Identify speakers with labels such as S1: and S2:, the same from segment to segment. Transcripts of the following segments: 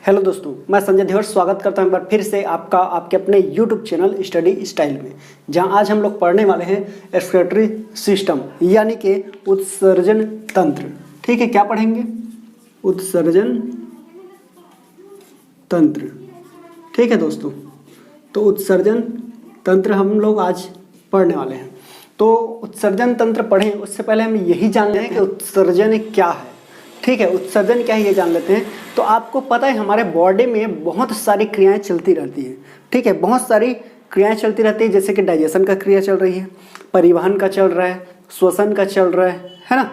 S1: Hello दोस्तों, मैं संजय धीवर स्वागत करता हूं एक बार फिर से आपका आपके अपने यूट्यूब चैनल स्टडी स्टाइल में, जहां आज हम लोग पढ़ने वाले हैं एक्सक्रीटरी सिस्टम यानी कि उत्सर्जन तंत्र। ठीक है, क्या पढ़ेंगे? उत्सर्जन तंत्र। ठीक है दोस्तों, तो उत्सर्जन तंत्र हम लोग आज पढ़ने वाले हैं। तो उत्सर्जन तंत्र पढ़ें उससे पहले हम यही जान लें कि उत्सर्जन क्या है। ठीक है, उत्सर्जन क्या है ये जान लेते हैं। तो आपको पता है हमारे बॉडी में बहुत सारी क्रियाएं चलती रहती हैं। ठीक है, बहुत सारी क्रियाएं चलती रहती है, जैसे कि डाइजेशन का क्रिया चल रही है, परिवहन का चल रहा है, श्वसन का चल रहा है ना।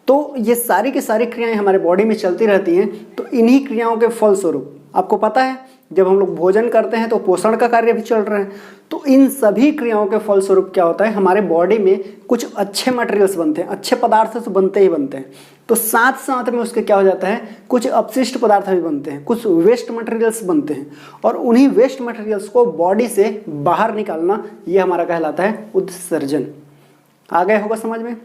S1: तो ये सारी की सारी क्रियाएं हमारे बॉडी में चलती रहती हैं। तो इन्हीं क्रियाओं के फलस्वरूप आपको पता है जब हम लोग भोजन करते हैं तो पोषण का कार्य भी चल रहा है। तो इन सभी क्रियाओं के फलस्वरूप क्या होता है, हमारे बॉडी में कुछ अच्छे मटेरियल्स बनते हैं, अच्छे पदार्थ तो बनते ही बनते हैं। तो साथ साथ में उसके क्या हो जाता है, कुछ अपशिष्ट पदार्थ भी बनते हैं, कुछ वेस्ट मटेरियल्स बनते हैं। और उन्हीं वेस्ट मटेरियल्स को बॉडी से बाहर निकालना ये हमारा कहलाता है उत्सर्जन। आ गया होगा समझ में?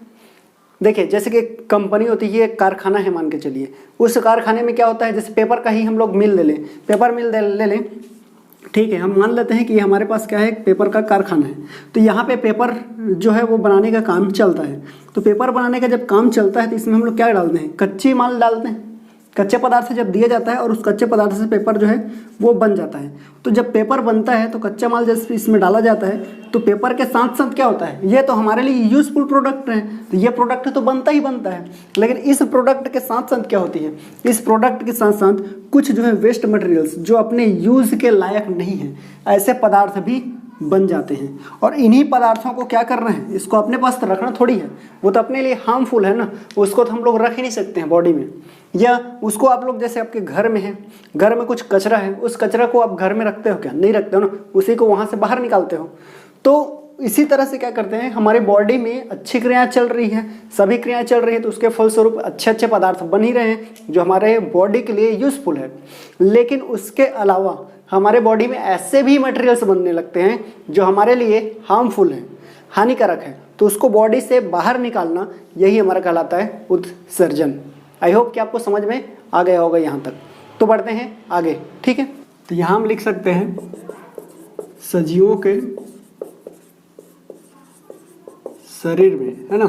S1: देखिए, जैसे कि कंपनी होती है, एक कारखाना है मान के चलिए। उस कारखाने में क्या होता है, जैसे पेपर का ही हम लोग मिल ले लें, पेपर मिल ले लें। ठीक है, हम मान लेते हैं कि हमारे पास क्या है, एक पेपर का कारखाना है। तो यहाँ पे पेपर जो है वो बनाने का काम चलता है। तो पेपर बनाने का जब काम चलता है तो इसमें हम लोग क्या डालते हैं, कच्ची माल डालते हैं। कच्चे पदार्थ जब दिया जाता है और उस कच्चे पदार्थ से पेपर जो है वो बन जाता है। तो जब पेपर बनता है तो कच्चा माल जब इसमें डाला जाता है तो पेपर के साथ साथ क्या होता है, ये तो हमारे लिए यूजफुल प्रोडक्ट है, तो ये प्रोडक्ट तो बनता ही बनता है। लेकिन इस प्रोडक्ट के साथ साथ क्या होती है, इस प्रोडक्ट के साथ साथ कुछ जो है वेस्ट मटेरियल्स जो अपने यूज के लायक नहीं है, ऐसे पदार्थ भी बन जाते हैं। और इन्हीं पदार्थों को क्या करना है, इसको अपने पास तो रखना थोड़ी है, वो तो अपने लिए हार्मफुल है ना, उसको तो हम लोग रख ही नहीं सकते हैं बॉडी में। या उसको आप लोग जैसे आपके घर में है, घर में कुछ कचरा है, उस कचरा को आप घर में रखते हो क्या? नहीं रखते हो ना, उसी को वहाँ से बाहर निकालते हो। तो इसी तरह से क्या करते हैं, हमारी बॉडी में अच्छी क्रियाएं चल रही हैं, सभी क्रियाएं चल रही हैं, तो उसके फलस्वरूप अच्छे अच्छे पदार्थ बन ही रहे हैं जो हमारे बॉडी के लिए यूजफुल है। लेकिन उसके अलावा हमारे बॉडी में ऐसे भी मटेरियल्स बनने लगते हैं जो हमारे लिए हार्मफुल है, हानिकारक है। तो उसको बॉडी से बाहर निकालना यही हमारा कहलाता है उत्सर्जन। आई होप कि आपको समझ में आ गया होगा यहाँ तक। तो बढ़ते हैं आगे। ठीक है, तो यहाँ हम लिख सकते हैं सजीवों के शरीर में, है ना,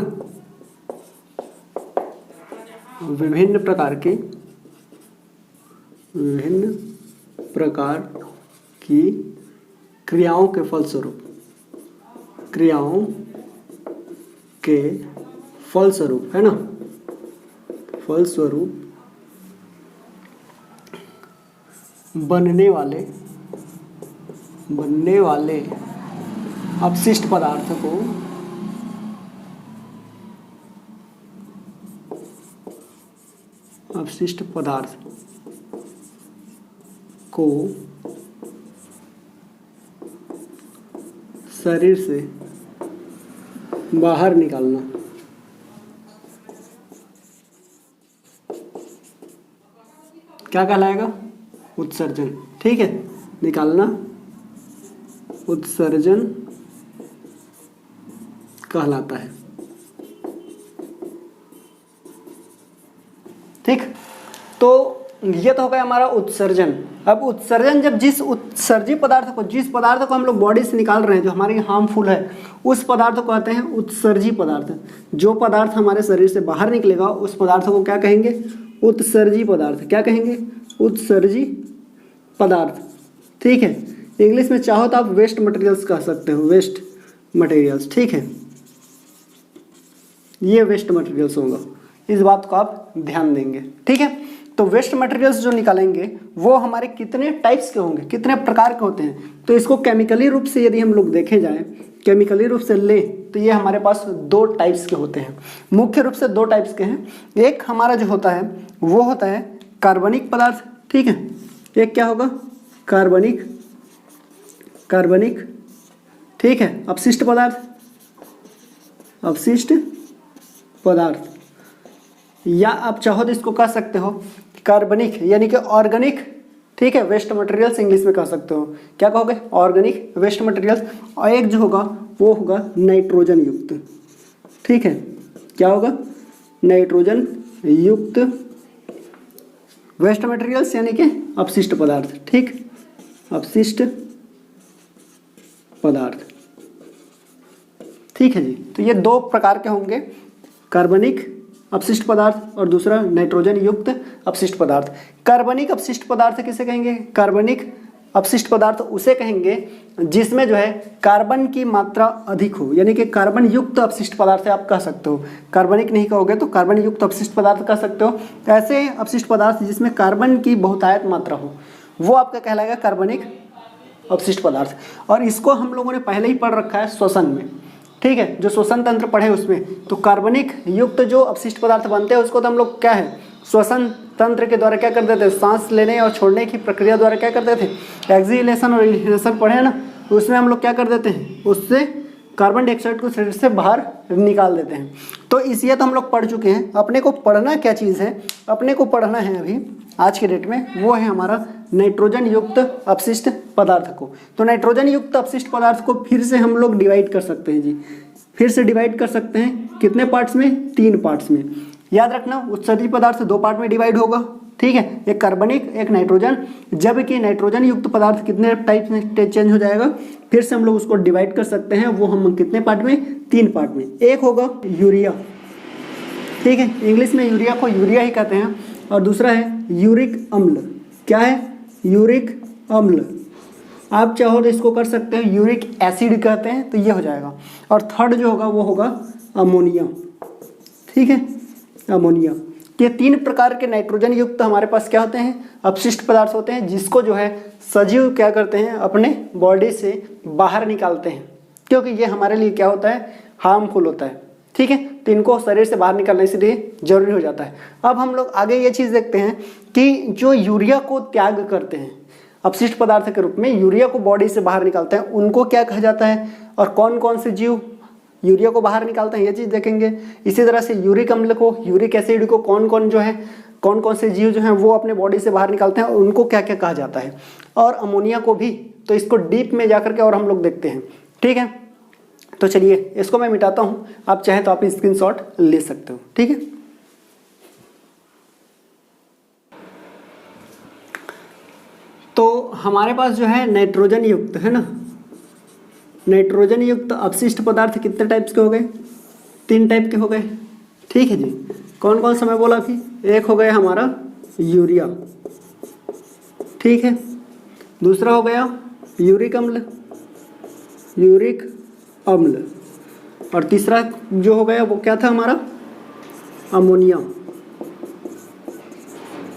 S1: विभिन्न प्रकार की क्रियाओं के फलस्वरूप, है ना, फलस्वरूप बनने वाले अपशिष्ट पदार्थ को शरीर से बाहर निकालना क्या कहलाएगा? उत्सर्जन। ठीक है, निकालना उत्सर्जन कहलाता है। ठीक, तो ये तो हो गया हमारा उत्सर्जन। अब उत्सर्जन जब जिस पदार्थ को हम लोग बॉडी से निकाल रहे हैं जो हमारे लिए हार्मफुल है, उस पदार्थ को कहते हैं उत्सर्जी पदार्थ। जो पदार्थ हमारे शरीर से बाहर निकलेगा उस पदार्थ को क्या कहेंगे? उत्सर्जी पदार्थ। क्या कहेंगे? उत्सर्जी पदार्थ। ठीक है, इंग्लिश में चाहो तो आप वेस्ट मटेरियल्स कह सकते हो, वेस्ट मटेरियल्स। ठीक है, ये वेस्ट मटेरियल्स होगा, इस बात को आप ध्यान देंगे। ठीक है, तो वेस्ट मटेरियल्स जो निकालेंगे वो हमारे कितने टाइप्स के होंगे, कितने प्रकार के होते हैं। तो इसको केमिकली रूप से यदि हम लोग देखे जाएं, केमिकली रूप से ले तो ये हमारे पास दो टाइप्स के होते हैं, मुख्य रूप से दो टाइप्स के हैं। एक हमारा जो होता है वो होता है कार्बनिक पदार्थ। ठीक है, एक क्या होगा? कार्बनिक। ठीक है, अपशिष्ट पदार्थ, या आप चाहो तो इसको कह सकते हो कार्बनिक यानी कि ऑर्गेनिक। ठीक है, वेस्ट मटेरियल्स इंग्लिश में कह सकते हो। क्या कहोगे? Organic waste materials. और एक जो होगा वो होगा नाइट्रोजन युक्त। ठीक है, क्या होगा? नाइट्रोजन युक्त वेस्ट मटेरियल्स यानी कि अपशिष्ट पदार्थ, ठीक, अपशिष्ट पदार्थ, ठीक है जी। तो ये दो प्रकार के होंगे, कार्बनिक अपशिष्ट पदार्थ और दूसरा नाइट्रोजन युक्त अपशिष्ट पदार्थ। कार्बनिक अपशिष्ट पदार्थ किसे कहेंगे? कार्बनिक अपशिष्ट पदार्थ उसे कहेंगे जिसमें जो है कार्बन की मात्रा अधिक हो, यानी कि कार्बन युक्त अपशिष्ट पदार्थ आप कह सकते हो। कार्बनिक नहीं कहोगे तो कार्बन युक्त अपशिष्ट पदार्थ कह सकते हो। ऐसे अपशिष्ट पदार्थ जिसमें कार्बन की बहुतायत मात्रा हो वो आपका कहलाएगा कार्बनिक अपशिष्ट पदार्थ। और इसको हम लोगों ने पहले ही पढ़ रखा है श्वसन में, ठीक है, जो श्वसन तंत्र पढ़े उसमें। तो कार्बनिक युक्त जो अपशिष्ट पदार्थ बनते हैं उसको तो हम लोग क्या है, श्वसन तंत्र के द्वारा क्या करते थे, सांस लेने और छोड़ने की प्रक्रिया द्वारा क्या करते थे, एक्सहेलेशन और इनहेलेशन पढ़े हैं ना, उसमें हम लोग क्या कर देते हैं, उससे कार्बन डाइऑक्साइड को शरीर से बाहर निकाल देते हैं। तो इसलिए तो हम लोग पढ़ चुके हैं। अपने को पढ़ना क्या चीज़ है, अपने को पढ़ना है अभी आज के डेट में, वो है हमारा नाइट्रोजन युक्त अपशिष्ट पदार्थ को। तो नाइट्रोजन युक्त अपशिष्ट पदार्थ को फिर से हम लोग डिवाइड कर सकते हैं जी, फिर से डिवाइड कर सकते हैं कितने पार्ट्स में, 3 पार्ट्स में। याद रखना उत्सर्जित पदार्थ 2 पार्ट में डिवाइड होगा, ठीक है, एक कार्बनिक एक नाइट्रोजन। जबकि नाइट्रोजन युक्त पदार्थ कितने टाइप में चेंज हो जाएगा, फिर से हम लोग उसको डिवाइड कर सकते हैं, वो हम कितने पार्ट में, 3 पार्ट में। एक होगा यूरिया, ठीक है, इंग्लिश में यूरिया को यूरिया ही कहते हैं, और दूसरा है यूरिक अम्ल। क्या है, यूरिक अम्ल। आप चाहो तो इसको कर सकते हो यूरिक एसिड कहते हैं, तो ये हो जाएगा। और थर्ड जो होगा वो होगा अमोनिया, ठीक है, अमोनिया। ये 3 प्रकार के नाइट्रोजन युक्त हमारे पास क्या होते हैं, अपशिष्ट पदार्थ होते हैं, जिसको जो है सजीव क्या करते हैं, अपने बॉडी से बाहर निकालते हैं, क्योंकि ये हमारे लिए क्या होता है, हार्मफुल होता है, ठीक है। तो इनको शरीर से बाहर निकालने के लिए जरूरी हो जाता है। अब हम लोग आगे ये चीज़ देखते हैं कि जो यूरिया को त्याग करते हैं अपशिष्ट पदार्थ के रूप में, यूरिया को बॉडी से बाहर निकालते हैं, उनको क्या कहा जाता है, और कौन कौन से जीव यूरिया को बाहर निकालते हैं, ये चीज़ देखेंगे। इसी तरह से यूरिक अम्ल को, यूरिक एसिड को कौन कौन से जीव जो हैं वो अपने बॉडी से बाहर निकालते हैं, उनको क्या क्या कहा जाता है, और अमोनिया को भी। तो इसको डीप में जाकर के और हम लोग देखते हैं, ठीक है। तो चलिए इसको मैं मिटाता हूँ, आप चाहें तो आप स्क्रीनशॉट ले सकते हो, ठीक है। तो हमारे पास जो है नाइट्रोजन युक्त है ना, नाइट्रोजन युक्त अपशिष्ट पदार्थ कितने टाइप्स के हो गए, 3 टाइप के हो गए, ठीक है जी। कौन कौन सा मैं बोला अभी, एक हो गया हमारा यूरिया, ठीक है, दूसरा हो गया यूरिक अम्ल, यूरिक अम्ल, और तीसरा जो हो गया वो क्या था हमारा, अमोनिया,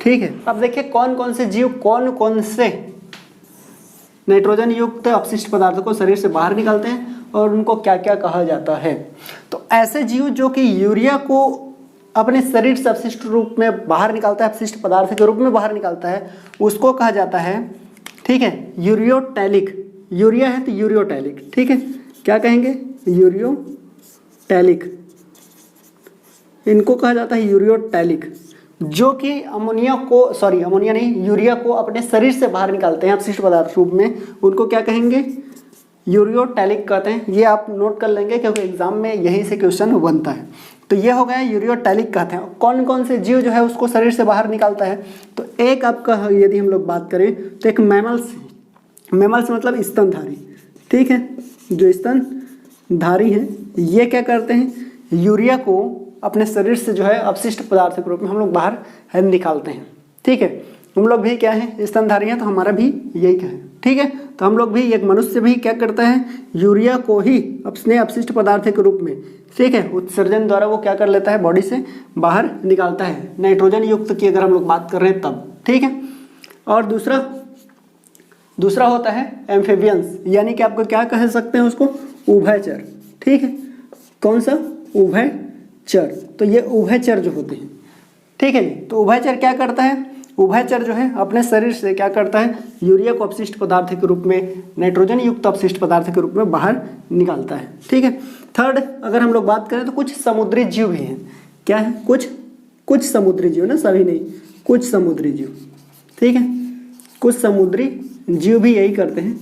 S1: ठीक है। अब देखिए कौन कौन से जीव कौन कौन से नाइट्रोजन युक्त अपशिष्ट पदार्थ को शरीर से बाहर निकालते हैं और उनको क्या क्या कहा जाता है। तो ऐसे जीव जो कि यूरिया को अपने शरीर से अपशिष्ट रूप में बाहर निकालता है, अपशिष्ट पदार्थ के रूप में बाहर निकालता है, उसको कहा जाता है, ठीक है, यूरियोटैलिक। यूरिया है तो यूरियोटैलिक, ठीक है, क्या कहेंगे, यूरियोटैलिक, इनको कहा जाता है यूरियोटैलिक। जो कि अमोनिया को, सॉरी अमोनिया नहीं, यूरिया को अपने शरीर से बाहर निकालते हैं अपशिष्ट पदार्थ रूप में, उनको क्या कहेंगे, यूरियोटैलिक कहते हैं। ये आप नोट कर लेंगे क्योंकि एग्जाम में यहीं से क्वेश्चन बनता है। तो ये हो गया यूरियोटैलिक कहते हैं। कौन कौन से जीव जो है उसको शरीर से बाहर निकालता है, तो एक आपका यदि हम लोग बात करें तो एक मैमल्स, मैमल्स मतलब स्तनधारी, ठीक है, जो स्तनधारी हैं ये क्या करते हैं, यूरिया को अपने शरीर से जो है अपशिष्ट पदार्थ के रूप में हम लोग बाहर निकालते हैं, ठीक है। हम लोग भी क्या है, स्तनधारी हैं, तो हमारा भी यही क्या है, ठीक है। तो हम लोग भी, एक मनुष्य भी क्या करता है, यूरिया को ही अपने अपशिष्ट पदार्थ के रूप में, ठीक है, उत्सर्जन द्वारा वो क्या कर लेता है, बॉडी से बाहर निकालता है, नाइट्रोजन युक्त की अगर हम लोग बात कर रहे हैं तब, ठीक है। और दूसरा होता है एम्फीबियंस, यानी कि आपको क्या कह सकते हैं उसको, उभयचर, ठीक है। कौन सा, उभयचर। तो ये उभयचर जो होते हैं, ठीक है जी। तो उभयचर क्या करता है, उभयचर जो है अपने शरीर से क्या करता है, यूरिया को अपशिष्ट पदार्थ के रूप में, नाइट्रोजन युक्त अपशिष्ट पदार्थ के रूप में बाहर निकालता है, ठीक है। थर्ड अगर हम लोग बात करें तो कुछ समुद्री जीव भी हैं। क्या है, कुछ समुद्री जीव ना, सभी नहीं, कुछ समुद्री जीव, ठीक है, कुछ समुद्री जीव भी यही करते हैं,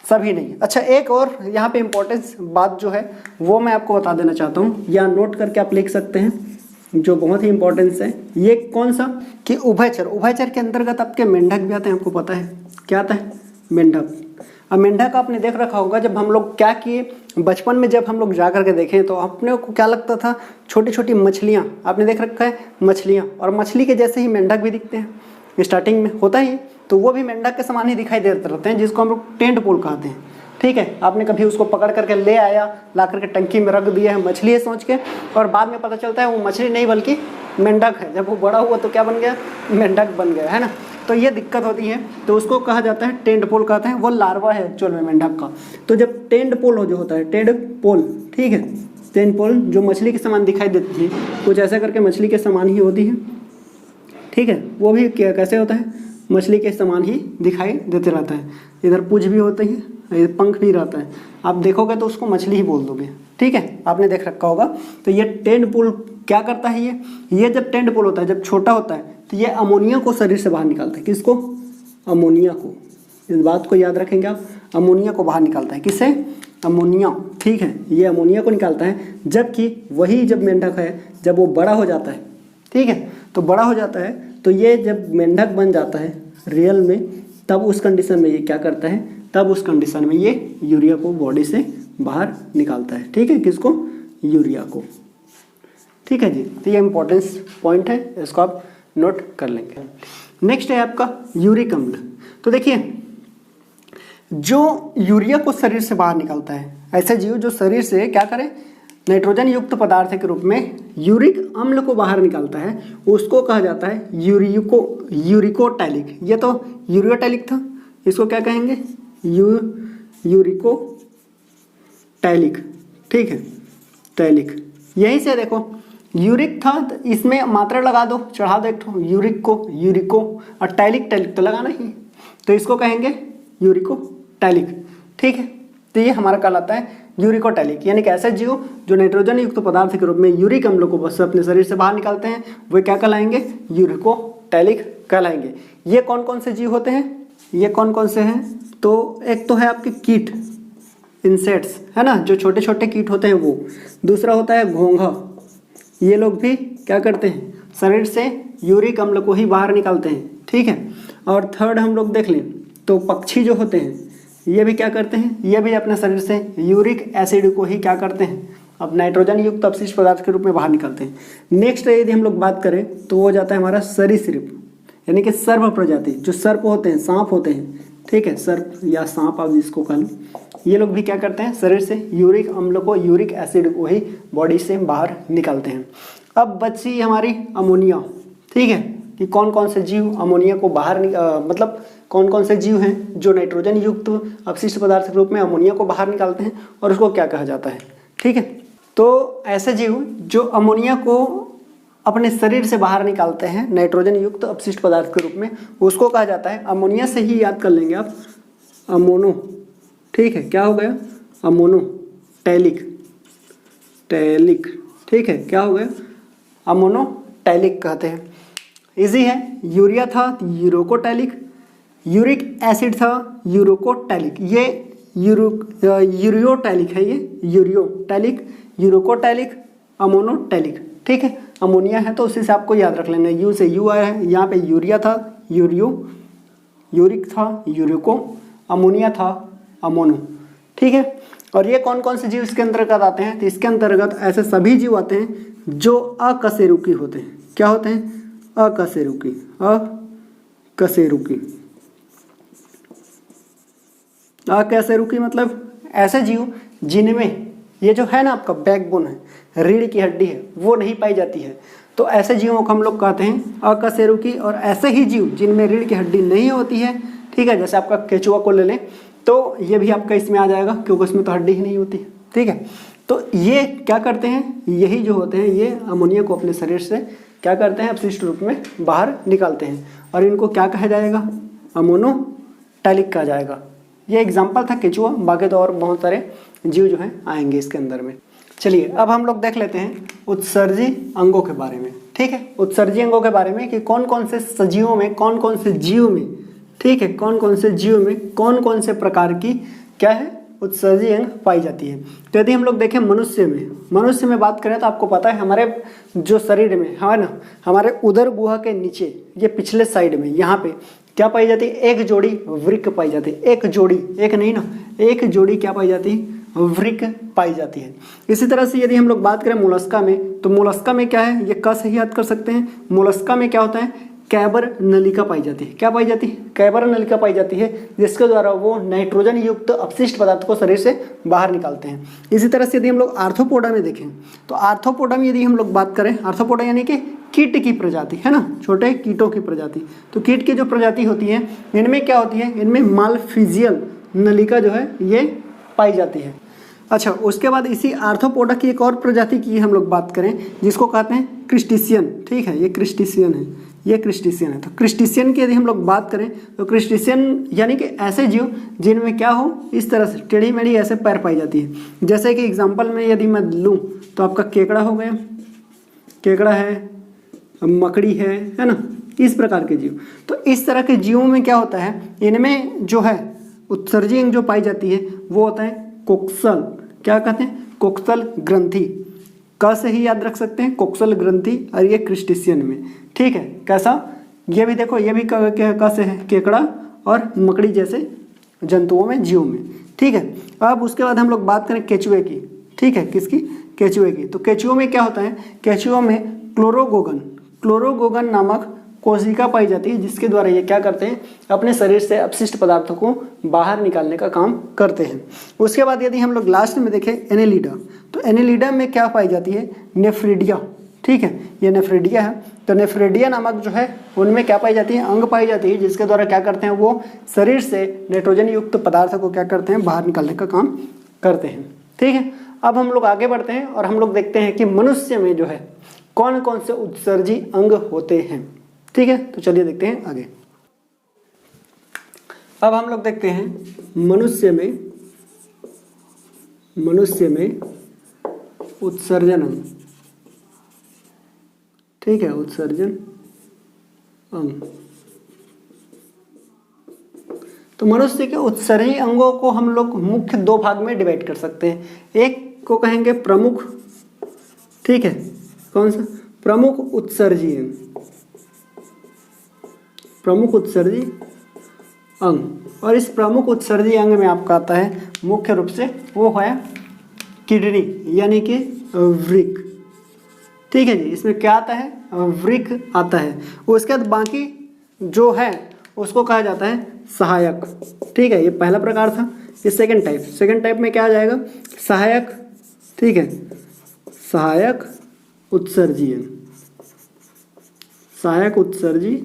S1: सभी नहीं। अच्छा, एक और यहाँ पे इम्पोर्टेंस बात जो है वो मैं आपको बता देना चाहता हूँ, या नोट करके आप लिख सकते हैं। जो बहुत ही इंपॉर्टेंस है, ये कौन सा कि उभयचर। उभयचर के अंतर्गत आपके मेंढक भी आते हैं, आपको पता है क्या आता है, मेंढक। अब मेंढक आपने देख रखा होगा, जब हम लोग क्या किए बचपन में, जब हम लोग जा करके देखें तो अपने को क्या लगता था, छोटी छोटी मछलियाँ, आपने देख रखा है मछलियाँ, और मछली के जैसे ही मेंढक भी दिखते हैं, स्टार्टिंग में होता ही, तो वो भी मेंढक के समान ही दिखाई देते रहते हैं, जिसको हम लोग टेंट पोल कहते हैं। ठीक है, आपने कभी उसको पकड़ करके ले आया, ला करके टंकी में रख दिया है, मछली है सोच के, और बाद में पता चलता है वो मछली नहीं बल्कि मेंढक है। जब वो बड़ा हुआ तो क्या बन गया, मेंढक बन गया, है ना। तो ये दिक्कत होती है, तो उसको कहा जाता है टेंट पोल कहते हैं, वो लार्वा है एक्चुअल में मेंढक का। तो जब टेंट पोल हो जो होता है, टेंट पोल, ठीक है, टेंट पोल जो मछली के समान दिखाई देती है, कुछ ऐसा करके मछली के समान ही होती है, ठीक है, वो भी कैसे होता है, मछली के समान ही दिखाई देते रहता है। इधर पूंछ भी होते हैं, इधर पंख भी रहता है, आप देखोगे तो उसको मछली ही बोल दोगे, ठीक है, आपने देख रखा होगा। तो ये टेंट पोल क्या करता है, ये जब टेंट पोल होता है, जब छोटा होता है, तो ये अमोनिया को शरीर से बाहर निकालता है। किसको, अमोनिया को, इस बात को याद रखेंगे आप, अमोनिया को बाहर निकालता है। किससे, अमोनिया, ठीक है, ये अमोनिया को निकालता है। जबकि वही जब मेंढक है, जब वो बड़ा हो जाता है, ठीक है, तो बड़ा हो जाता है, तो ये जब मेंढक बन जाता है रियल में, तब उस कंडीशन में ये क्या करता है, तब उस कंडीशन में ये यूरिया को बॉडी से बाहर निकालता है। ठीक है, किसको, यूरिया को। ठीक है जी, तो ये इंपॉर्टेंस पॉइंट है, इसको आप नोट कर लेंगे। नेक्स्ट है आपका यूरिक अम्ल। तो देखिए, जो यूरिया को शरीर से बाहर निकालता है, ऐसे जीव जो शरीर से क्या करें, नाइट्रोजन युक्त पदार्थ के रूप में यूरिक अम्ल को बाहर निकालता है, उसको कहा जाता है यूरिकोटैलिक। ये तो यूरियोटैलिक था, इसको क्या कहेंगे, यूरिकोटैलिक, ठीक है, टैलिक। यही से देखो, यूरिक था तो इसमें मात्रा लगा दो, चढ़ा दो एक ठो, यूरिक को, यूरिको, और टैलिक, टैलिक तो लगाना ही, तो इसको कहेंगे यूरिकोटैलिक। ठीक है, तो ये हमारा कहलाता है यूरिकोटैलिक, यानी कि ऐसे जीव जो नाइट्रोजन युक्त पदार्थ के रूप में यूरिक अम्ल को बस अपने शरीर से बाहर निकालते हैं, वे क्या कहलाएंगे, यूरिकोटैलिक कहलाएंगे। ये कौन कौन से जीव होते हैं, ये कौन कौन से हैं, तो एक तो है आपके कीट, इंसेक्ट्स, है ना, जो छोटे छोटे कीट होते हैं वो। दूसरा होता है घोंघा, ये लोग भी क्या करते हैं, शरीर से यूरिक अम्ल को ही बाहर निकालते हैं। ठीक है, और थर्ड हम लोग देख लें तो पक्षी जो होते हैं, ये भी क्या करते हैं, ये भी अपने शरीर से यूरिक एसिड को ही क्या करते हैं, अब नाइट्रोजन युक्त अपशिष्ट पदार्थ के रूप में बाहर निकालते हैं। नेक्स्ट यदि हम लोग बात करें तो वो जाता है हमारा सरीसृप, यानी कि सर्प प्रजाति, जो सर्प होते हैं, सांप होते हैं, ठीक है, सर्प या सांप आप जिसको कह लो, ये लोग भी क्या करते हैं, शरीर से यूरिक अम्ल को, यूरिक एसिड को ही बॉडी से बाहर निकालते हैं। अब बची हमारी अमोनिया। ठीक है, कि कौन कौन से जीव अमोनिया को बाहर मतलब कौन कौन से जीव हैं जो नाइट्रोजन युक्त अपशिष्ट पदार्थ के रूप में अमोनिया को बाहर निकालते हैं, और उसको क्या कहा जाता है। ठीक है, तो ऐसे जीव जो अमोनिया को अपने शरीर से बाहर निकालते हैं नाइट्रोजन युक्त अपशिष्ट पदार्थ के रूप में, उसको कहा जाता है, अमोनिया से ही याद कर लेंगे आप, अमोनो। ठीक है, क्या हो गया, अमोनोटैलिक, टैलिक। ठीक है, क्या हो गया, अमोनोटैलिक कहते हैं। इजी है, यूरिया था यूरोकोटैलिक, यूरिक एसिड था यूरोकोटैलिक, ये यूरियोटैलिक है, ये यूरियोटैलिक, यूरोकोटैलिक, अमोनोटैलिक। ठीक है, अमोनिया है तो उसी से आपको याद रख लेना, यू से यू आया है, यहाँ पे यूरिया था यूरियो, यूरिक था यूरिको, अमोनिया था अमोनो। ठीक है, और ये कौन कौन से जीव इसके अंतर्गत आते हैं, तो इसके अंतर्गत ऐसे सभी जीव आते हैं जो अकशेरुकी होते हैं। क्या होते हैं, अकशेरुकी, अकशेरुकी। अकशेरुकी मतलब ऐसे जीव जिनमें ये जो है ना आपका बैकबोन है, रीढ़ की हड्डी है, वो नहीं पाई जाती है, तो ऐसे जीवों को हम लोग कहते हैं अकशेरुकी। और ऐसे ही जीव जिनमें रीढ़ की हड्डी नहीं होती है, ठीक है, जैसे आपका केचुआ को ले लें तो ये भी आपका इसमें आ जाएगा, क्योंकि उसमें तो हड्डी ही नहीं होती है। ठीक है, तो ये क्या करते हैं, यही जो होते हैं ये अमोनिया को अपने शरीर से क्या करते हैं, अपशिष्ट रूप में बाहर निकालते हैं, और इनको क्या कहा जाएगा, अमोनोटैलिक कहा जाएगा। ये एग्जाम्पल था केचुआ, बाकी तो और बहुत सारे जीव जो हैं आएंगे इसके अंदर में। चलिए अब हम लोग देख लेते हैं उत्सर्जी अंगों के बारे में। ठीक है, उत्सर्जी अंगों के बारे में कि कौन कौन से सजीवों में, कौन कौन से जीव में, ठीक है, कौन कौन से जीव में कौन कौन से प्रकार की क्या है, उत्सर्जी अंग पाई जाती है। तो यदि हम लोग देखें मनुष्य में बात करें तो आपको पता है हमारे जो शरीर में है ना, हमारे उदर गुहा के नीचे ये पिछले साइड में यहाँ पे क्या पाई जाती है, एक जोड़ी वृक्क पाई जाती है। एक जोड़ी, एक नहीं ना, एक जोड़ी क्या पाई जाती है, वृक्क पाई जाती है। इसी तरह से यदि हम लोग बात करें मोलस्का में, तो मोलस्का में क्या है, ये क से ही याद कर सकते हैं। मोलस्का में क्या होता है, कैबर नलिका पाई जाती है। क्या पाई जाती है, कैबर नलिका पाई जाती है, जिसके द्वारा वो नाइट्रोजन युक्त अपशिष्ट पदार्थ को शरीर से बाहर निकालते हैं। इसी तरह से यदि हम लोग आर्थ्रोपोडा में देखें, तो आर्थ्रोपोडा में यदि हम लोग बात करें, आर्थ्रोपोडा यानी कि कीट की प्रजाति है ना, छोटे कीटों की प्रजाति। तो कीट की जो प्रजाति होती है इनमें क्या होती है, इनमें मालफिजियल नलिका जो है ये पाई जाती है। अच्छा, उसके बाद इसी आर्थ्रोपोडा की एक और प्रजाति की हम लोग बात करें जिसको कहते हैं क्रिस्टिशियन। ठीक है, ये क्रिस्टिशियन है, ये क्रिस्टिशियन है। तो क्रिस्टिशियन की यदि हम लोग बात करें तो क्रिस्टिशियन यानी कि ऐसे जीव जिनमें क्या हो, इस तरह से टेढ़ी मेढ़ी ऐसे पैर पाई जाती है। जैसे कि एग्जाम्पल में यदि मैं लूँ तो आपका केकड़ा हो गया, केकड़ा है, मकड़ी है ना, इस प्रकार के जीव। तो इस तरह के जीवों में क्या होता है, इनमें जो है उत्सर्जी अंग जो पाई जाती है वो होता है कोक्सल। क्या कहते हैं, कोक्सल ग्रंथि। क से ही याद रख सकते हैं, कोक्सल ग्रंथि। और ये क्रिस्टिशियन में, ठीक है, कैसा, ये भी देखो, ये भी क से है, केकड़ा और मकड़ी जैसे जंतुओं में, जीवों में। ठीक है, अब उसके बाद हम लोग बात करें केचुए की। ठीक है, किसकी, केचुए की। तो केचुओं में क्या होता है, केचुओं में क्लोरोगोगन नामक कोशिका पाई जाती है, जिसके द्वारा ये क्या करते हैं, अपने शरीर से अपशिष्ट पदार्थों को बाहर निकालने का काम करते हैं। उसके बाद यदि हम लोग लास्ट में देखें एनेलिडा, तो एनेलिडा में क्या पाई जाती है, नेफ्रिडिया। ठीक है, ये नेफ्रिडिया है। तो नेफ्रिडिया नामक जो है उनमें क्या पाई जाती है, अंग पाई जाती है, जिसके द्वारा क्या करते हैं, वो शरीर से नाइट्रोजन युक्त पदार्थ को क्या करते हैं, बाहर निकालने का काम करते हैं। ठीक है, अब हम लोग आगे बढ़ते हैं और हम लोग देखते हैं कि मनुष्य में जो है कौन कौन से उत्सर्जी अंग होते हैं। ठीक है, तो चलिए देखते हैं आगे। अब हम लोग देखते हैं मनुष्य में उत्सर्जन अंग। ठीक है, उत्सर्जन अंग। तो मनुष्य के उत्सर्जी अंगों को हम लोग मुख्य दो भाग में डिवाइड कर सकते हैं। एक को कहेंगे प्रमुख, ठीक है, कौन सा, प्रमुख उत्सर्जी अंग, प्रमुख उत्सर्जी अंग। और इस प्रमुख उत्सर्जी अंग में आपका आता है मुख्य रूप से वो है किडनी यानी कि वृक्क। ठीक है जी, इसमें क्या आता है, वृक्क आता है। उसके बाद बाकी जो है उसको कहा जाता है सहायक। ठीक है, ये पहला प्रकार था। ये सेकंड टाइप में क्या आ जाएगा, सहायक। ठीक है, सहायक उत्सर्जी अंग, सहायक उत्सर्जी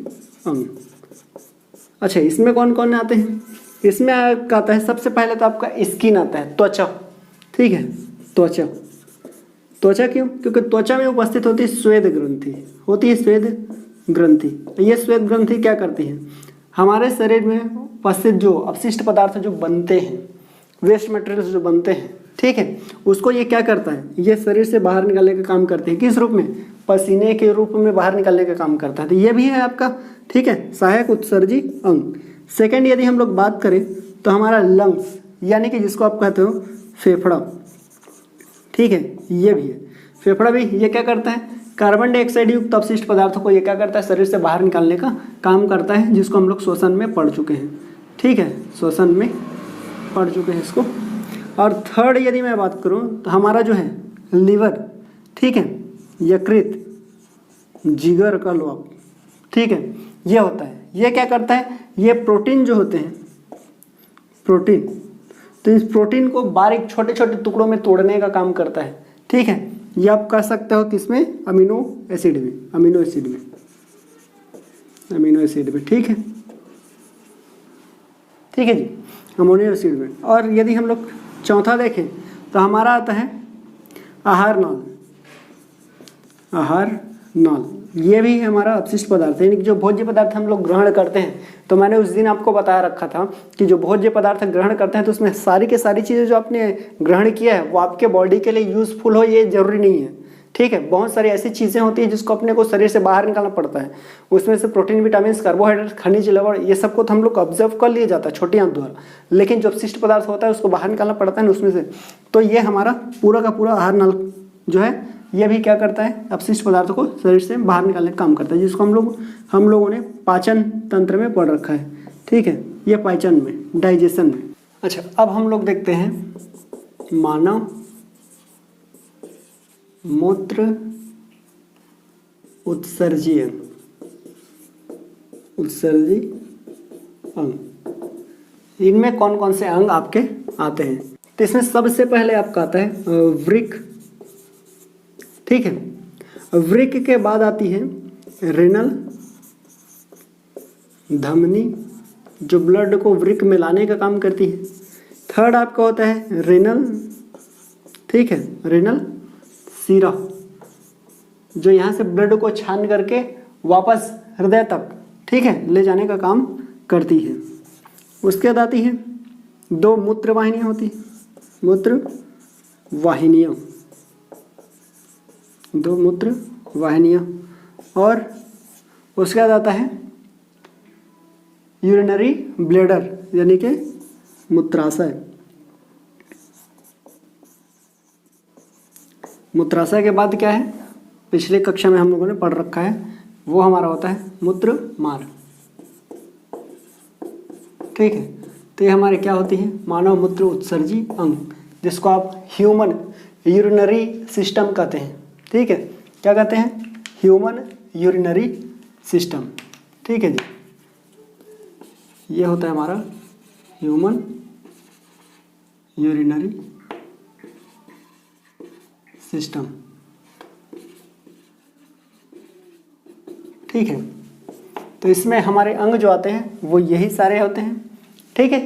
S1: अंग। अच्छा, इसमें कौन कौन आते हैं, इसमें आता है सबसे पहले तो आपका स्किन आता है, त्वचा। ठीक है, त्वचा। त्वचा क्यों, क्योंकि त्वचा में उपस्थित होती है श्वेत ग्रंथि, होती है श्वेत ग्रंथि। ये श्वेत ग्रंथि क्या करती है, हमारे शरीर में उपस्थित जो अपशिष्ट पदार्थ जो बनते हैं, वेस्ट मटेरियल्स जो बनते हैं, ठीक है, उसको ये क्या करता है, ये शरीर से बाहर निकालने का काम करते हैं। किस रूप में, पसीने के रूप में बाहर निकालने का काम करता है। तो ये भी है आपका, ठीक है, सहायक उत्सर्जी अंग। सेकंड यदि हम लोग बात करें तो हमारा लंग्स यानी कि जिसको आप कहते हो फेफड़ा। ठीक है, ये भी है, फेफड़ा भी ये क्या करता है, कार्बन डाइऑक्साइड युक्त अपशिष्ट पदार्थों को ये क्या करता है, शरीर से बाहर निकालने का काम करता है, जिसको हम लोग श्वसन में पढ़ चुके हैं। ठीक है, श्वसन में पढ़ चुके हैं इसको। और थर्ड यदि मैं बात करूं तो हमारा जो है लीवर, ठीक है, यकृत, जिगर का लौक, ठीक है, ये होता है। ये क्या करता है, ये प्रोटीन जो होते हैं, प्रोटीन, तो इस प्रोटीन को बारीक छोटे छोटे टुकड़ों में तोड़ने का काम करता है। ठीक है, ये आप कर सकते हो किसमें, अमीनो एसिड में, अमीनो एसिड में, अमीनो एसिड में। ठीक है, ठीक है जी, अमोनियो एसिड में। और यदि हम लोग चौथा देखें तो हमारा आता है आहार नाल, आहार नाल। ये भी हमारा अपशिष्ट पदार्थ है, यानी कि जो भोज्य पदार्थ हम लोग ग्रहण करते हैं। तो मैंने उस दिन आपको बताया रखा था कि जो भोज्य पदार्थ ग्रहण करते हैं तो उसमें सारी की सारी चीज़ें जो आपने ग्रहण किया है वो आपके बॉडी के लिए यूजफुल हो, ये जरूरी नहीं है। ठीक है। बहुत सारी ऐसी चीज़ें होती हैं जिसको अपने को शरीर से बाहर निकालना पड़ता है। उसमें से प्रोटीन, विटामिन, कार्बोहाइड्रेट, खनिज, लवण, ये सबको तो हम लोग ऑब्जर्व कर लिया जाता है छोटी आंत द्वारा, लेकिन जो अपशिष्ट पदार्थ होता है उसको बाहर निकालना पड़ता है ना उसमें से। तो ये हमारा पूरा का पूरा आहार नल जो है ये भी क्या करता है, अपशिष्ट पदार्थों को शरीर से बाहर निकालने का काम करता है, जिसको हम लोगों ने पाचन तंत्र में पढ़ रखा है। ठीक है, ये पाचन में, डाइजेशन में। अच्छा, अब हम लोग देखते हैं मानव मूत्र उत्सर्जी अंग, इनमें कौन कौन से अंग आपके आते हैं। तो इसमें सबसे पहले आपका आता है वृक्क। ठीक है, वृक्क के बाद आती है रेनल, धमनी जो ब्लड को वृक्क में लाने का काम करती है। थर्ड आपका होता है रेनल, ठीक है, रेनल सीरा जो यहाँ से ब्लड को छान करके वापस हृदय तक, ठीक है, ले जाने का काम करती है। उसके बाद आती है दो मूत्र वाहिनियाँ होती है, मूत्र वाहिनियाँ, दो मूत्र वाहिनियाँ। और उसके बाद आता है यूरिनरी ब्लैडर यानी कि मूत्राशय। मूत्राशय के बाद क्या है, पिछले कक्षा में हम लोगों ने पढ़ रखा है, वो हमारा होता है मूत्र मार्ग। ठीक है, तो ये हमारे क्या होती है, मानव मूत्र उत्सर्जी अंग, जिसको आप ह्यूमन यूरिनरी सिस्टम कहते हैं। ठीक है, क्या कहते हैं, ह्यूमन यूरिनरी सिस्टम। ठीक है जी, ये होता है हमारा ह्यूमन यूरिनरी सिस्टम। ठीक है, तो इसमें हमारे अंग जो आते हैं वो यही सारे होते हैं। ठीक है,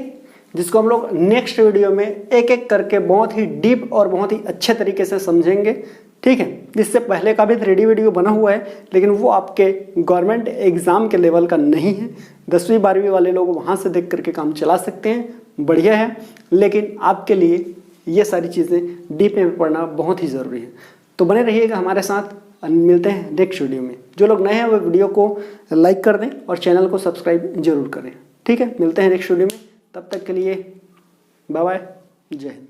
S1: जिसको हम लोग नेक्स्ट वीडियो में एक एक करके बहुत ही डीप और बहुत ही अच्छे तरीके से समझेंगे। ठीक है, जिससे पहले का भी 3D वीडियो बना हुआ है, लेकिन वो आपके गवर्नमेंट एग्ज़ाम के लेवल का नहीं है। 10वीं 12वीं वाले लोग वहाँ से देख करके काम चला सकते हैं, बढ़िया है, लेकिन आपके लिए ये सारी चीज़ें डीप में पढ़ना बहुत ही ज़रूरी है। तो बने रहिएगा हमारे साथ, मिलते हैं नेक्स्ट वीडियो में। जो लोग नए हैं वो वीडियो को लाइक कर दें और चैनल को सब्सक्राइब जरूर करें। ठीक है, मिलते हैं नेक्स्ट वीडियो में, तब तक के लिए बाय बाय, जय हिंद।